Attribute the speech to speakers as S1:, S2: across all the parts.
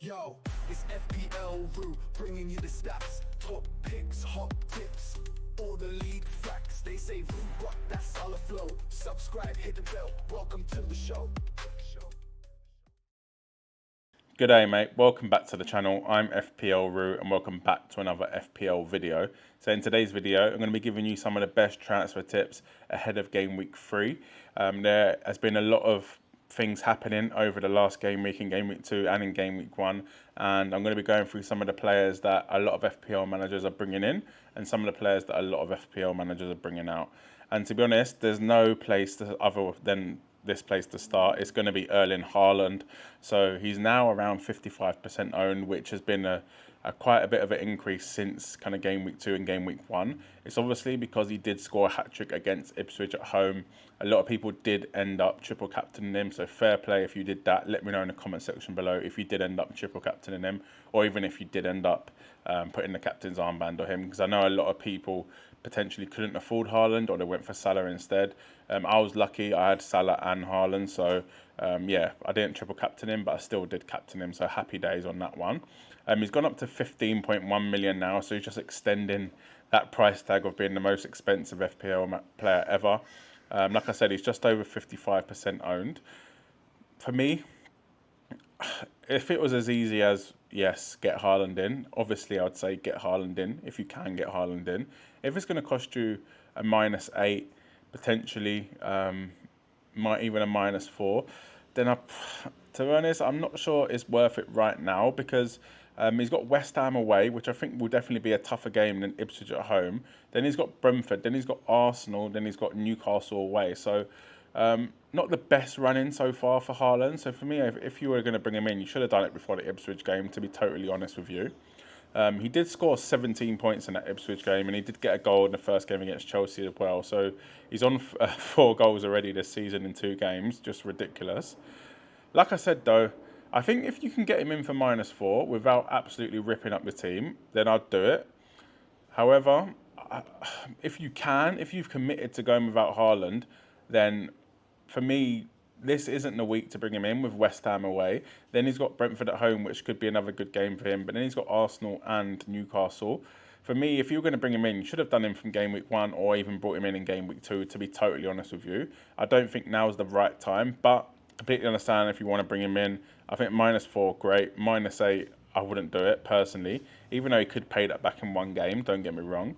S1: Yo, it's FPL Roo, bringing you the stats, top picks, hot tips, all the league facts. They say Roo rock, that's all the flow. Subscribe, hit the bell, welcome to the show.
S2: G'day mate, welcome back to the channel. I'm FPL Roo and welcome back to another FPL video. So in today's video, I'm going to be giving you some of the best transfer tips ahead of game week 3. There has been a lot of things happening over the last game week, in game week 2 and in game week 1, and I'm going to be going through some of the players that a lot of FPL managers are bringing in and some of the players that a lot of FPL managers are bringing out. And to be honest, there's no place other than this place to start. It's going to be Erling Haaland. So he's now around 55% owned, which has been a quite a bit of an increase since kind of game week 2 and game week 1. It's obviously because he did score a hat-trick against Ipswich at home. A lot of people did end up triple captaining him, so fair play if you did that. Let me know in the comment section below if you did end up triple captaining him, or even if you did end up putting the captain's armband on him, because I know a lot of people potentially couldn't afford Haaland or they went for Salah instead. I was lucky, I had Salah and Haaland, so yeah, I didn't triple captain him, but I still did captain him, so happy days on that one. He's gone up to 15.1 million now, so he's just extending that price tag of being the most expensive FPL player ever. Like I said, he's just over 55% owned. For me, if it was as easy as, yes, get Haaland in, obviously I would say get Haaland in, if you can get Haaland in. If it's going to cost you a -8, potentially might even a -4, then to be honest, I'm not sure it's worth it right now, because he's got West Ham away, which I think will definitely be a tougher game than Ipswich at home. Then he's got Brentford, then he's got Arsenal, then he's got Newcastle away. So not the best run-in so far for Haaland. So for me, if you were going to bring him in, you should have done it before the Ipswich game, to be totally honest with you. He did score 17 points in that Ipswich game, and he did get a goal in the first game against Chelsea as well. So he's on 4 goals already this season in 2 games, just ridiculous. Like I said though, I think if you can get him in for -4 without absolutely ripping up the team, then I'd do it. However, if you've committed to going without Haaland, then for me, this isn't the week to bring him in with West Ham away. Then he's got Brentford at home, which could be another good game for him. But then he's got Arsenal and Newcastle. For me, if you were going to bring him in, you should have done him from game week 1 or even brought him in game week 2, to be totally honest with you. I don't think now's the right time, but completely understand if you want to bring him in. I think -4, great. -8, I wouldn't do it personally, even though he could pay that back in one game, don't get me wrong.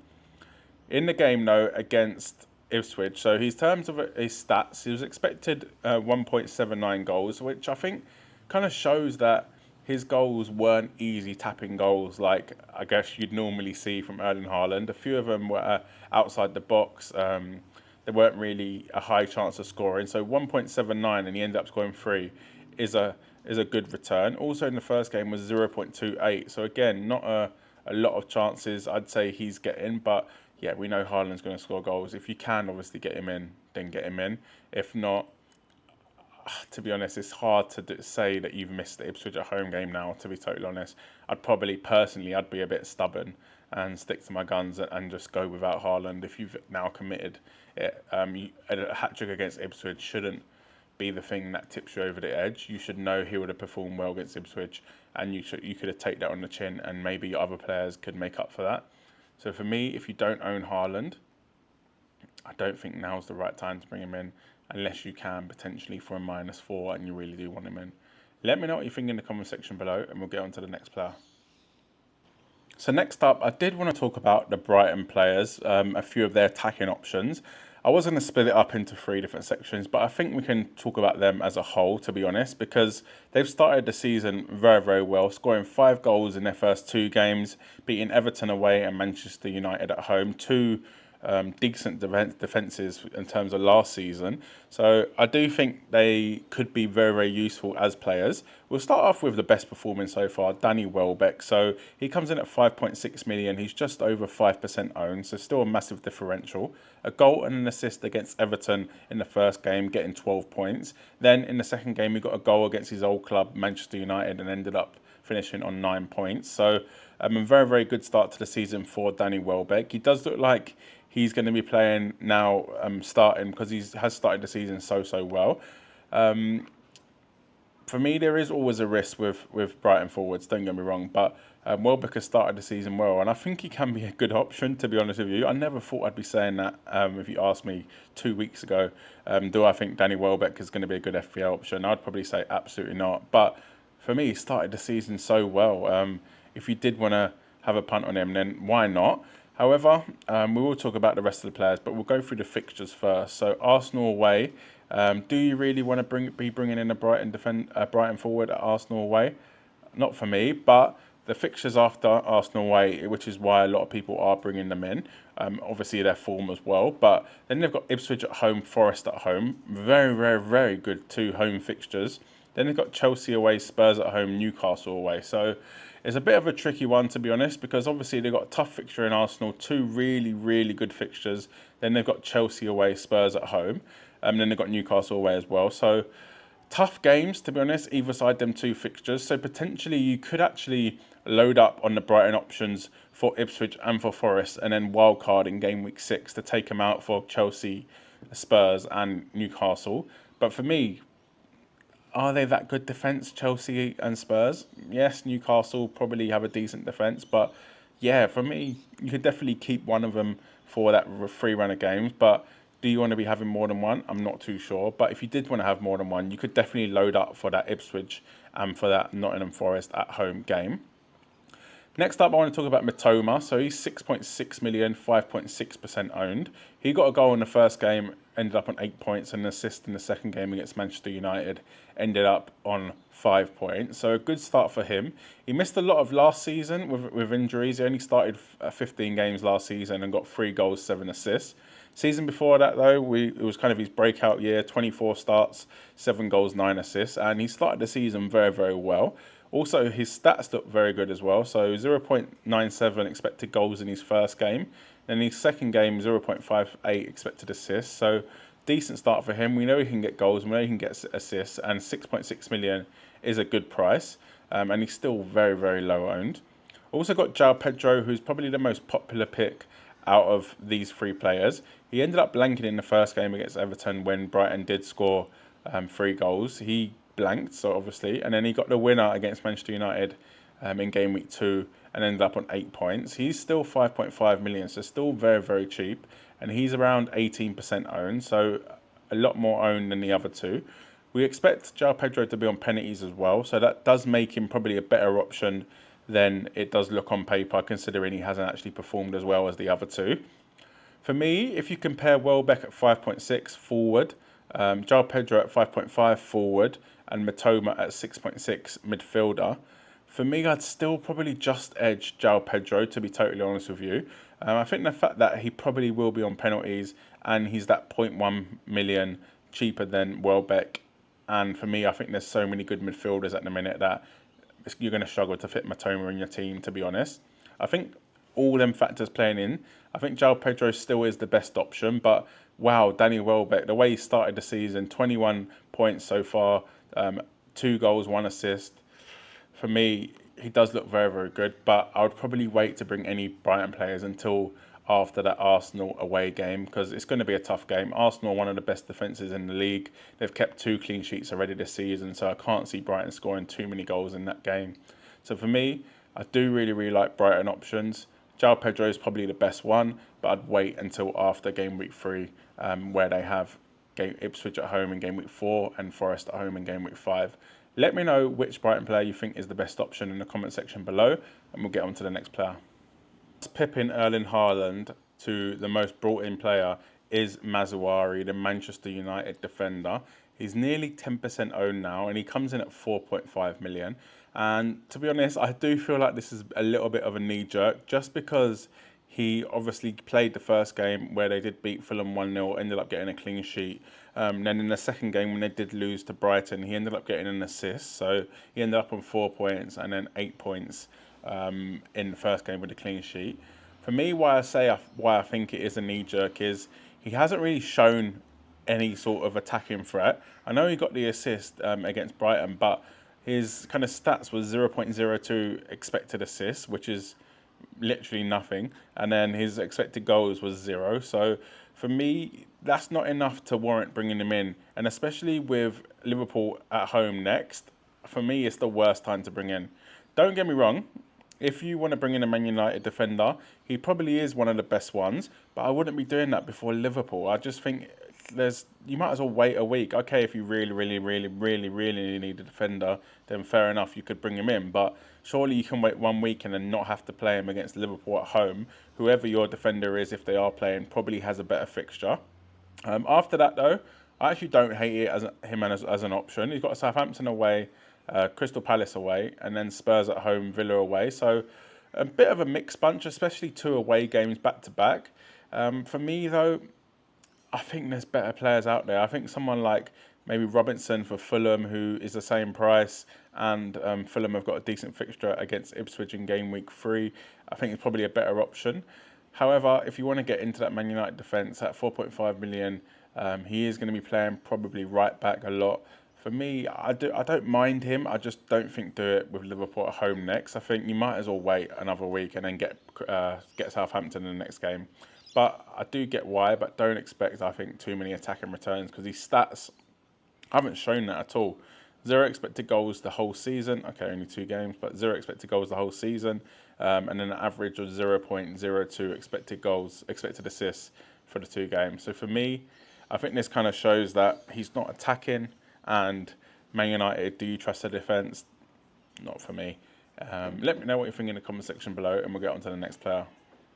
S2: In the game, though, against Ipswich, so his terms of his stats, he was expected 1.79 goals, which I think kind of shows that his goals weren't easy tapping goals like I guess you'd normally see from Erling Haaland. A few of them were outside the box. They weren't really a high chance of scoring. So 1.79 and he ended up scoring 3 is a good return. Also in the first game was 0.28. So again, not a lot of chances I'd say he's getting, but yeah, we know Haaland's going to score goals. If you can obviously get him in, then get him in. If not, to be honest, it's hard to say that you've missed the Ipswich at home game now, to be totally honest. I'd be a bit stubborn and stick to my guns and just go without Haaland. If you've now committed it, a hat-trick against Ipswich shouldn't be the thing that tips you over the edge. You should know he would have performed well against Ipswich, and you could have taken that on the chin, and maybe other players could make up for that. So for me, if you don't own Haaland, I don't think now's the right time to bring him in, unless you can potentially for a -4 and you really do want him in. Let me know what you think in the comment section below, and we'll get on to the next player. So next up, I did want to talk about the Brighton players, a few of their attacking options. I was going to split it up into 3 different sections, but I think we can talk about them as a whole, to be honest, because they've started the season very, very well, scoring 5 goals in their first 2 games, beating Everton away and Manchester United at home, 2 decent defences in terms of last season. So I do think they could be very, very useful as players. We'll start off with the best performing so far, Danny Welbeck. So he comes in at 5.6 million. He's just over 5% owned, so still a massive differential. A goal and an assist against Everton in the first game, getting 12 points. Then in the second game, he got a goal against his old club, Manchester United, and ended up finishing on 9 points. So a very, very good start to the season for Danny Welbeck. He does look like he's going to be playing now, starting, because he has started the season so well. for me, there is always a risk with Brighton forwards, don't get me wrong, but Welbeck has started the season well, and I think he can be a good option, to be honest with you. I never thought I'd be saying that if you asked me 2 weeks ago. Do I think Danny Welbeck is going to be a good FPL option? I'd probably say absolutely not. But for me, he started the season so well. If you did want to have a punt on him, then why not? However, we will talk about the rest of the players, but we'll go through the fixtures first. So Arsenal away. Do you really want to be bringing in a Brighton forward at Arsenal away? Not for me, but the fixtures after Arsenal away, which is why a lot of people are bringing them in. Obviously, their form as well. But then they've got Ipswich at home, Forest at home. Very, very, very good two home fixtures. Then they've got Chelsea away, Spurs at home, Newcastle away. So it's a bit of a tricky one, to be honest, because obviously they've got a tough fixture in Arsenal, two really, really good fixtures. Then they've got Chelsea away, Spurs at home. And then they've got Newcastle away as well. So tough games, to be honest, either side them two fixtures. So potentially you could actually load up on the Brighton options for Ipswich and for Forest, and then wildcard in game week 6 to take them out for Chelsea, Spurs and Newcastle. But for me, are they that good defence, Chelsea and Spurs? Yes, Newcastle probably have a decent defence, but yeah, for me, you could definitely keep one of them for that free run of games. But do you want to be having more than one? I'm not too sure. But if you did want to have more than one, you could definitely load up for that Ipswich and for that Nottingham Forest at home game. Next up, I want to talk about Mitoma. So he's 6.6 million, 5.6% owned. He got a goal in the first game, ended up on 8 points, and an assist in the second game against Manchester United, ended up on 5 points. So a good start for him. He missed a lot of last season with injuries. He only started 15 games last season and got 3 goals, 7 assists. Season before that, though, it was kind of his breakout year, 24 starts, 7 goals, 9 assists, and he started the season very, very well. Also, his stats look very good as well. So 0.97 expected goals in his first game. Then his second game, 0.58 expected assists. So decent start for him. We know he can get goals. We know he can get assists. And 6.6 million is a good price. And he's still very, very low owned. Also got João Pedro, who's probably the most popular pick out of these 3 players. He ended up blanking in the first game against Everton when Brighton did score 3 goals. He blanked, so obviously, and then he got the winner against Manchester United in game week 2 and ended up on 8 points. He's still 5.5 million, so still very, very cheap, and he's around 18% owned, so a lot more owned than the other 2. We expect João Pedro to be on penalties as well, so that does make him probably a better option than it does look on paper, considering he hasn't actually performed as well as the other 2. For me, if you compare Welbeck at 5.6 forward, João Pedro at 5.5 forward, and Mitoma at 6.6 midfielder, for me, I'd still probably just edge João Pedro, to be totally honest with you. I think the fact that he probably will be on penalties and he's that 0.1 million cheaper than Welbeck, and for me, I think there's so many good midfielders at the minute that you're going to struggle to fit Mitoma in your team, to be honest. I think all them factors playing in, I think João Pedro still is the best option, but wow, Danny Welbeck, the way he started the season, 21 points so far, 2 goals, 1 assist. For me, he does look very, very good, but I would probably wait to bring any Brighton players until after that Arsenal away game, because it's going to be a tough game. Arsenal are one of the best defences in the league. They've kept 2 clean sheets already this season, so I can't see Brighton scoring too many goals in that game. So for me, I do really, really like Brighton options. João Pedro is probably the best one, but I'd wait until after game week 3, where they have Ipswich at home in game week 4 and Forest at home in game week 5. Let me know which Brighton player you think is the best option in the comment section below, and we'll get on to the next player. Pipping Erling Haaland to the most brought in player is Mazouari, the Manchester United defender. He's nearly 10% owned now, and he comes in at 4.5 million. And to be honest, I do feel like this is a little bit of a knee jerk, just because he obviously played the first game where they did beat Fulham 1-0, ended up getting a clean sheet. Then in the second game when they did lose to Brighton, he ended up getting an assist. So he ended up on 4 points and then 8 points in the first game with a clean sheet. For me, why I think it is a knee jerk is he hasn't really shown any sort of attacking threat. I know he got the assist against Brighton, but his kind of stats was 0.02 expected assists, which is literally nothing, and then his expected goals was 0. So For me, that's not enough to warrant bringing him in, and especially with Liverpool at home next. For me, it's the worst time to bring in. Don't get me wrong. If you want to bring in a Man United defender, he probably is one of the best ones, but I wouldn't be doing that before Liverpool. I just think you might as well wait a week. Okay, if you really need a defender, then fair enough, you could bring him in. But surely you can wait 1 week and then not have to play him against Liverpool at home. Whoever your defender is, if they are playing, probably has a better fixture. After that, though, I actually don't hate it as him as an option. He's got Southampton away, Crystal Palace away, and then Spurs at home, Villa away. So a bit of a mixed bunch, especially 2 away games back to back. For me, though, I think there's better players out there. I think someone like maybe Robinson for Fulham, who is the same price, and Fulham have got a decent fixture against Ipswich in game week 3. I think it's probably a better option. However, if you want to get into that Man United defence at 4.5 million, he is going to be playing probably right back a lot. For me, I don't mind him. I just don't think do it with Liverpool at home next. I think you might as well wait another week and then get Southampton in the next game. But I do get why, but don't expect, I think, too many attacking returns because his stats haven't shown that at all. 0 expected goals the whole season. Okay, only 2 games, but 0 expected goals the whole season. And then an average of 0.02 expected assists for the 2 games. So for me, I think this kind of shows that he's not attacking. And Man United, do you trust the defence? Not for me. Let me know what you think in the comment section below, and we'll get on to the next player.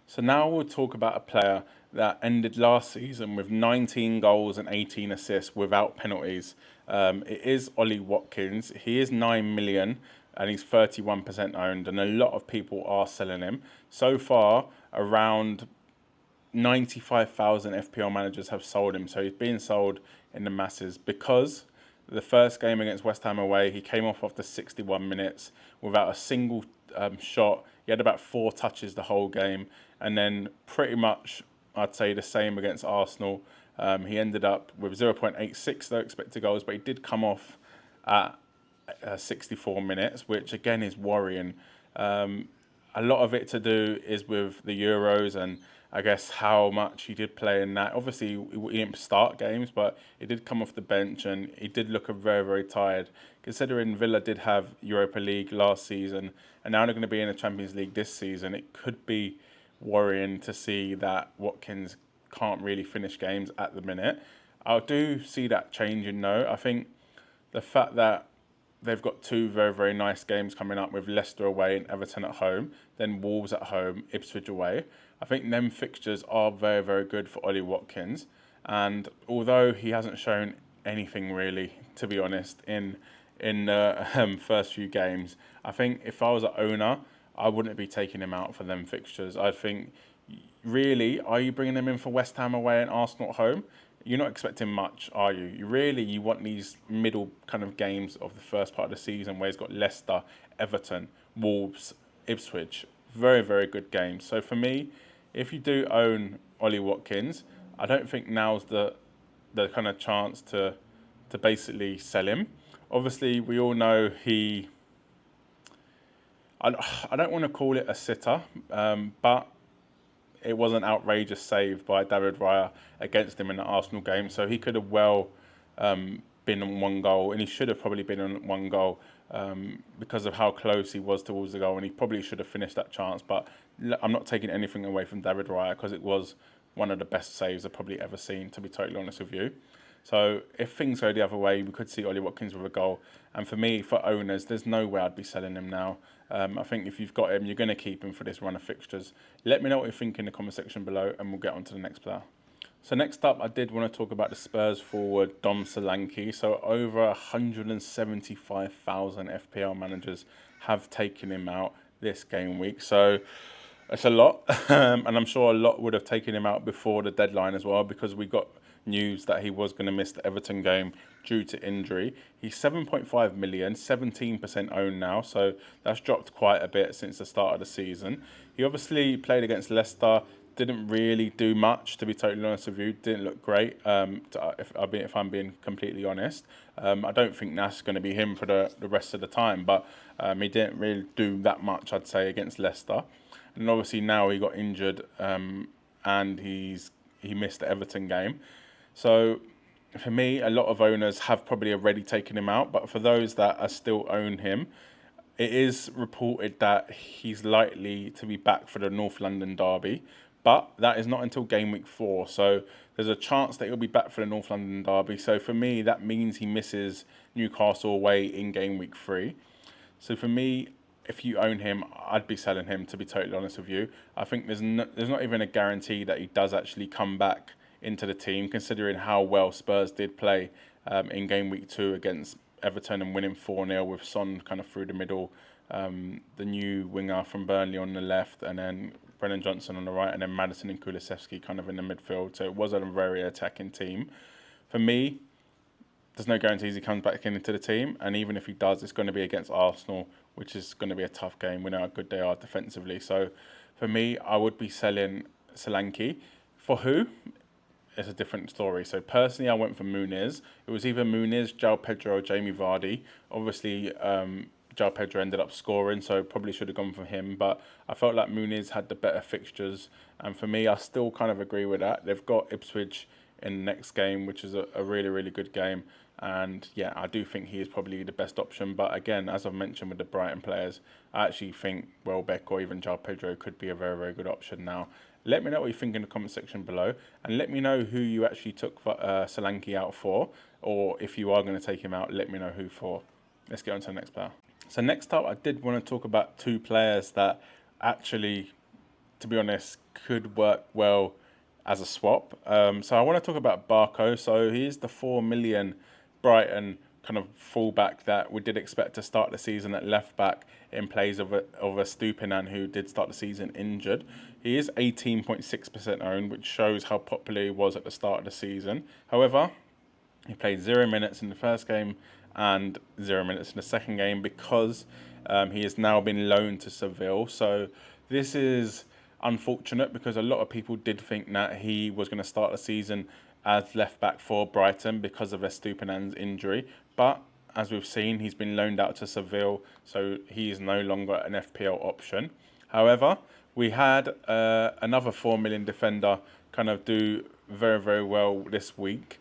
S2: So now we'll talk about a player that ended last season with 19 goals and 18 assists without penalties. It is Ollie Watkins. He is 9 million and he's 31% owned, and a lot of people are selling him. So far, around 95,000 FPL managers have sold him. So he's being sold in the masses because the first game against West Ham away, he came off after 61 minutes without a single shot. He had about 4 touches the whole game. And then pretty much, I'd say the same against Arsenal. He ended up with 0.86 though expected goals, but he did come off at 64 minutes, which again is worrying. A lot of it to do is with the Euros and I guess how much he did play in that. Obviously, he didn't start games, but he did come off the bench and he did look very tired. Considering Villa did have Europa League last season and now they're going to be in the Champions League this season, it could be worrying to see that Watkins can't really finish games at the minute. I do see that changing though. I think the fact that they've got 2 very nice games coming up with Leicester away and Everton at home, then Wolves at home, Ipswich away. I think them fixtures are very good for Ollie Watkins. And although he hasn't shown anything really, to be honest, in the first few games, I think if I was an owner, I wouldn't be taking him out for them fixtures. I think, really, are you bringing him in for West Ham away and Arsenal at home? You're not expecting much, are you? You want these middle kind of games of the first part of the season where he's got Leicester, Everton, Wolves, Ipswich. Very good games. So for me, if you do own Ollie Watkins, I don't think now's the kind of chance to basically sell him. Obviously, we all know I don't want to call it a sitter, but it was an outrageous save by David Raya against him in the Arsenal game. So he could have been on 1 goal, and he should have probably been on 1 goal because of how close he was towards the goal, and he probably should have finished that chance. But I'm not taking anything away from David Raya because it was one of the best saves I've probably ever seen, to be totally honest with you. So if things go the other way, we could see Ollie Watkins with a goal. And for me, for owners, there's no way I'd be selling him now. I think if you've got him, you're going to keep him for this run of fixtures. Let me know what you think in the comment section below, and we'll get on to the next player. So next up, I did want to talk about the Spurs forward, Dom Solanke. So over 175,000 FPL managers have taken him out this game week. So it's a lot, and I'm sure a lot would have taken him out before the deadline as well, because we got news that he was going to miss the Everton game due to injury. He's 7.5 million, 17% owned now, so that's dropped quite a bit since the start of the season. He obviously played against Leicester, didn't really do much, to be totally honest with you. Didn't look great, if I'm being completely honest. I don't think that's going to be him for the rest of the time, but he didn't really do that much, I'd say, against Leicester. And obviously now he got injured, and he's he missed the Everton game. So for me, a lot of owners have probably already taken him out, but for those that are still own him, it is reported that he's likely to be back for the North London derby, but that is not until game week 4. So there's a chance that he'll be back for the North London derby. So for me, that means he misses Newcastle away in game week 3. So for me, if you own him, I'd be selling him, to be totally honest with you. I think there's not even a guarantee that he does actually come back into the team, considering how well Spurs did play in game week 2 against Everton and winning 4-0 with Son kind of through the middle, the new winger from Burnley on the left, and then Brennan Johnson on the right, and then Maddison and Kulusevski kind of in the midfield. So it was a very attacking team. For me, there's no guarantees he comes back into the team, and even if he does, it's going to be against Arsenal, which is going to be a tough game. We know how good they are defensively. So for me, I would be selling Solanke. For who? It's a different story. So personally, I went for Muniz. It was either Muniz, João Pedro, or Jamie Vardy. Obviously, João Pedro ended up scoring, so probably should have gone for him. But I felt like Muniz had the better fixtures, and for me, I still kind of agree with that. They've got Ipswich in the next game, which is a really, really good game. And yeah, I do think he is probably the best option. But again, as I've mentioned with the Brighton players, I actually think Welbeck or even João Pedro could be a very, very good option now. Let me know what you think in the comment section below, and let me know who you actually took Solanke out for, or if you are going to take him out, let me know who for. Let's get on to the next player. So next up, I did want to talk about 2 players that actually, to be honest, could work well as a swap. So I want to talk about Barco. So he is the 4 million Brighton kind of fullback that we did expect to start the season at left back in place of a Stupinan, who did start the season injured. He is 18.6% owned, which shows how popular he was at the start of the season. However, he played 0 minutes in the first game and 0 minutes in the second game because he has now been loaned to Seville. So this is unfortunate because a lot of people did think that he was going to start the season as left back for Brighton because of Estupinan's injury. But as we've seen, he's been loaned out to Seville, so he is no longer an FPL option. However, we had another 4 million defender kind of do very, very well this week.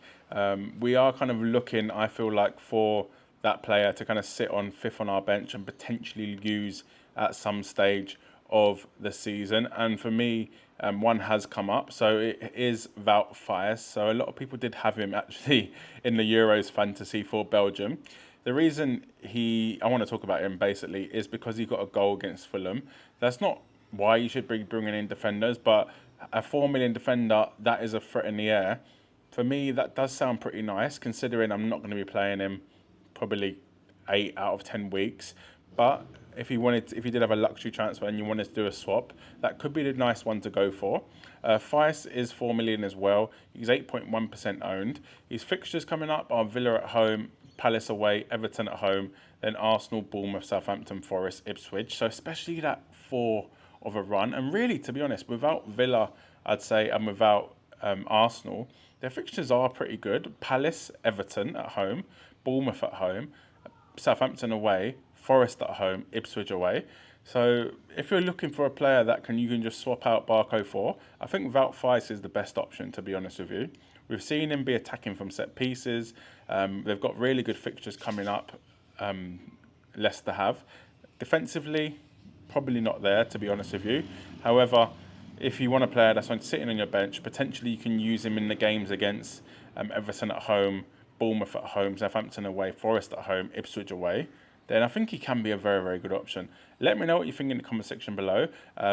S2: We are kind of looking, I feel like, for that player to kind of sit on 5th on our bench and potentially use at some stage of the season. And for me, one has come up, so it is Wout Faes. So a lot of people did have him actually in the Euros fantasy for Belgium. The reason I want to talk about him basically is because he got a goal against Fulham. That's not why you should be bringing in defenders, but a 4 million defender, that is a threat in the air. For me, that does sound pretty nice, considering I'm not going to be playing him probably 8 out of 10 weeks. But if you did have a luxury transfer and you wanted to do a swap, that could be the nice one to go for. Faes is 4 million as well. He's 8.1% owned. His fixtures coming up are Villa at home, Palace away, Everton at home, then Arsenal, Bournemouth, Southampton, Forest, Ipswich. So especially that 4 of a run. And really, to be honest, without Villa, I'd say, and without Arsenal, their fixtures are pretty good. Palace, Everton at home, Bournemouth at home, Southampton away, Forest at home, Ipswich away. So if you're looking for a player that you can just swap out Barco for, I think Wout Faes is the best option, to be honest with you. We've seen him be attacking from set pieces. They've got really good fixtures coming up, Leicester have. Defensively, probably not there, to be honest with you. However, if you want a player that's sitting on your bench, potentially you can use him in the games against Everton at home, Bournemouth at home, Southampton away, Forest at home, Ipswich away, then I think he can be a very, very good option. Let me know what you think in the comment section below.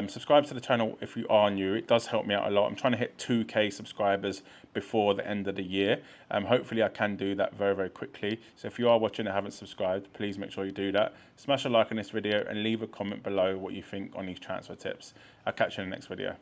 S2: Subscribe to the channel if you are new. It does help me out a lot. I'm trying to hit 2K subscribers before the end of the year. Hopefully I can do that very, very quickly. So if you are watching and haven't subscribed, please make sure you do that. Smash a like on this video and leave a comment below what you think on these transfer tips. I'll catch you in the next video.